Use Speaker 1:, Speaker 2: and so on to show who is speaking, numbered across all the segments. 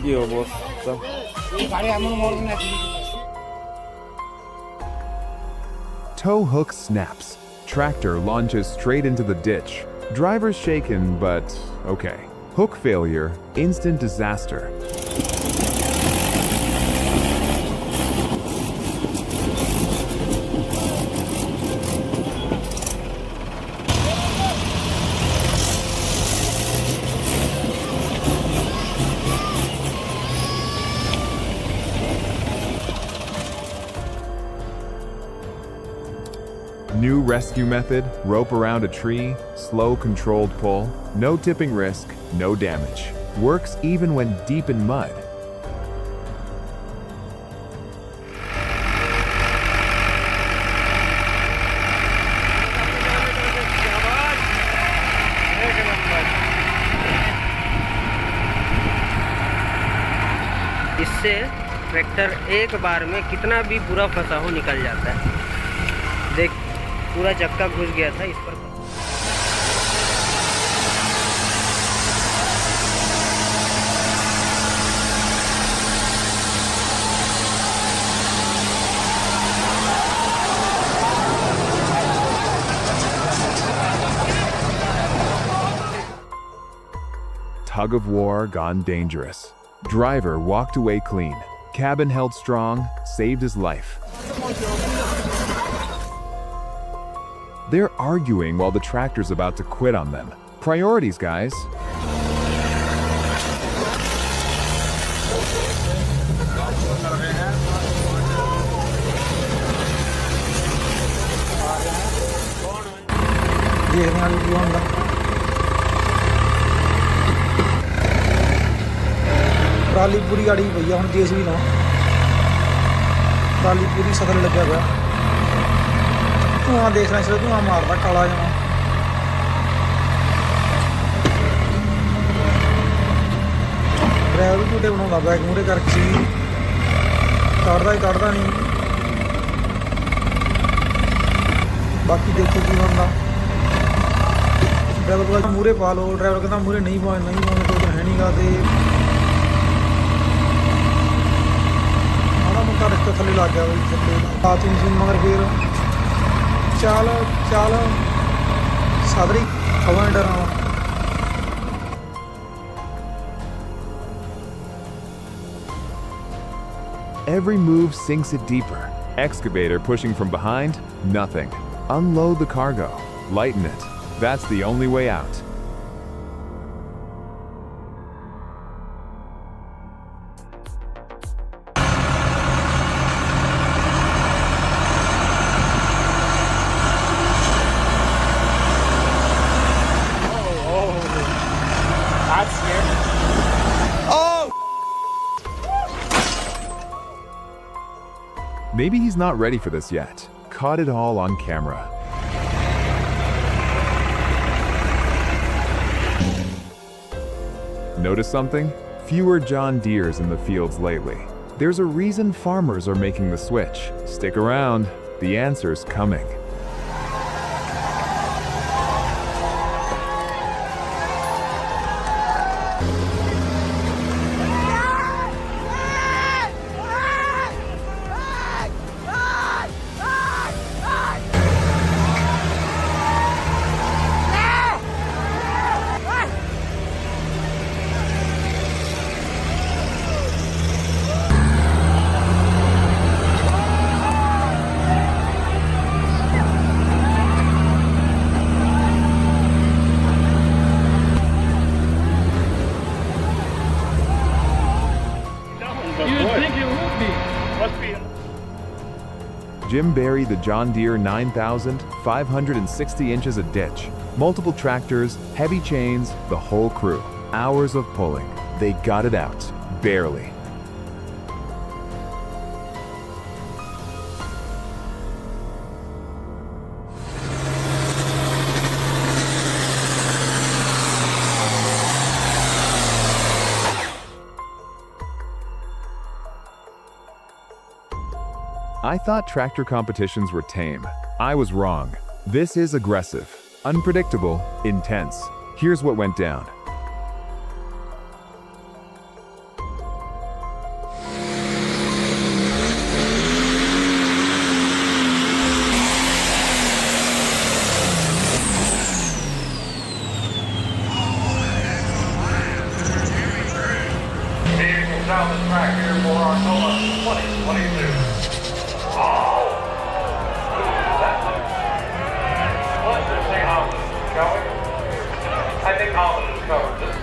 Speaker 1: কি অবস্থা!
Speaker 2: Tow hook snaps. Tractor launches straight into the ditch. Driver's shaken, but okay. Hook failure, instant disaster. New rescue method, rope around a tree, slow controlled pull, no tipping risk, no damage. Works even when deep in mud.
Speaker 3: इससे tractor एक बार में कितना भी बुरा फंसा हो निकल जाता है। देख, पूरा चक्का घुस गया था इस पर।
Speaker 2: Tug of war gone dangerous. Driver walked away clean. Cabin held strong, saved his life. They're arguing while the tractor's about to quit on them. Priorities, guys.
Speaker 4: Trolley पूरी गाड़ी भैया हम जेसीबी ना ट्राली पूरी सफल लगे हुआ धुआं देख रहे हैं, धुआं मारता काला जाना। ड्राइवर भी झूठे बनाता बैग मूहरे करके कढ़ता नहीं। बाकी देखो की बनता। ड्राइवर को मूहरे पा लो, ड्राइवर कहता मूहरे नहीं पाने तो है नहीं गा। मोटा रिश्ता थले लग गया भाई, थले बात मशीन मगर फिर चाल सादरी हवा डरा।
Speaker 2: Every move sinks it deeper. Excavator pushing from behind, nothing. Unload the cargo, lighten it. That's the only way out. Maybe he's not ready for this yet. Caught it all on camera. Notice something? Fewer John Deeres in the fields lately. There's a reason farmers are making the switch. Stick around, the answer's coming. Jim buried the John Deere 9,560 inches of ditch. Multiple tractors, heavy chains, the whole crew. Hours of pulling. They got it out. Barely. I thought tractor competitions were tame. I was wrong. This is aggressive, unpredictable, intense. Here's what went down.
Speaker 5: Down the track here for our Cola 2022. Oh! Let's just say Holland, shall we? I think Holland has covered this.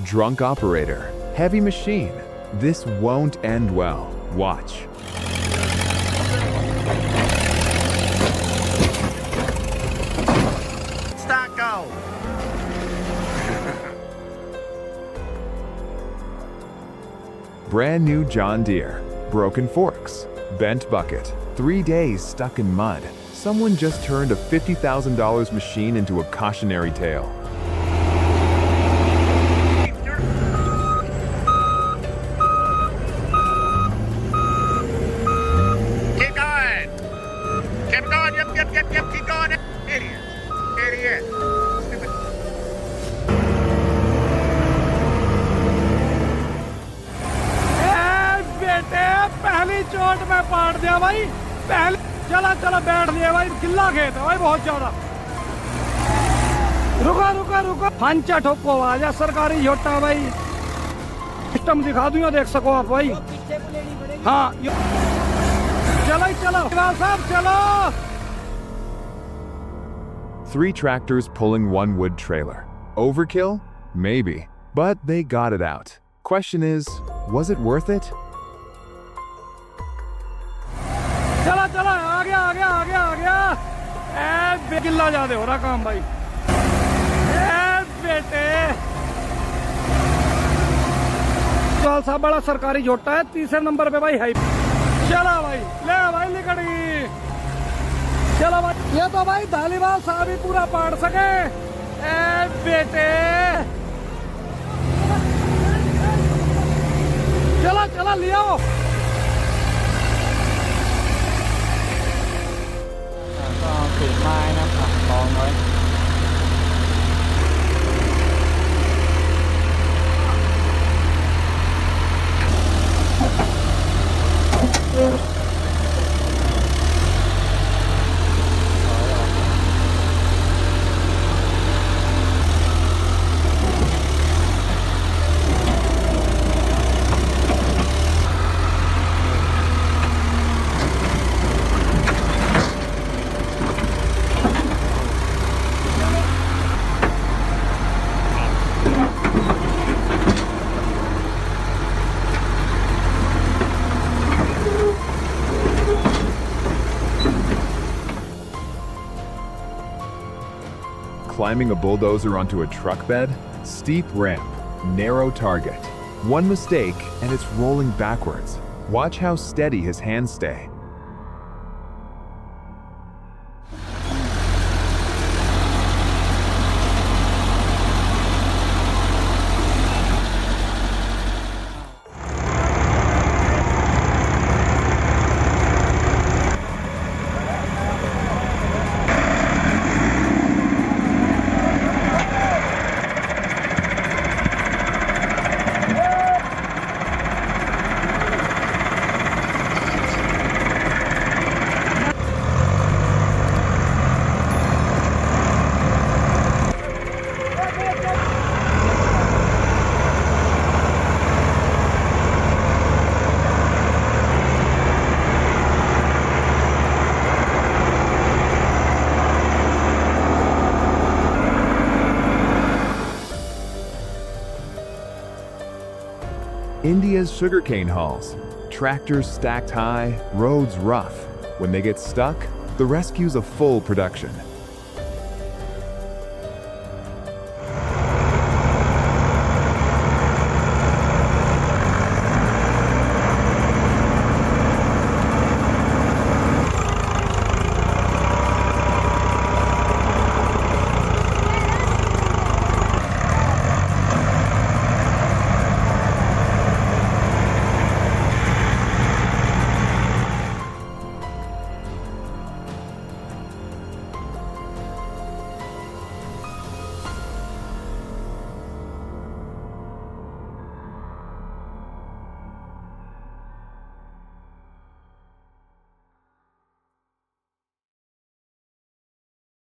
Speaker 2: Drunk operator, heavy machine. This won't end well. Watch.
Speaker 3: Start go.
Speaker 2: Brand new John Deere. Broken forks. Bent bucket. 3 days stuck in mud. Someone just turned a $50,000 machine into a cautionary tale.
Speaker 5: Keep going! Keep going! Yep, keep going! Idiot! Stupid.
Speaker 4: बेटे पहली चोट में पाट दिया भाई पहले चला चला बैठ लिया भाई गिल्ला खेत है भाई बहुत ज्यादा रुको फांचा ठोको आजा सरकारी झोटा भाई सिस्टम दिखा दूंगा देख सको आप भाई हाँ चलो साहब चलो
Speaker 2: 3 tractors pulling 1 wood trailer. Overkill? Maybe. But they got it out. Question is, was it worth it?
Speaker 4: चला आ गया ए गिल्ला ज्यादा हो रहा काम भाई ए बेटे चल साहब बड़ा सरकारी झोटा है 3 नंबर पे भाई है चला भाई ले भाई निकल गई चलो भाई ये तो भाई धालीवाल साहब ही पूरा पाड़ सके ए बेटे चला लियो
Speaker 2: Climbing a bulldozer onto a truck bed? Steep ramp, narrow target. One mistake and it's rolling backwards. Watch how steady his hands stay. India's sugarcane hulls. Tractors stacked high, roads rough. When they get stuck, the rescue's a full production.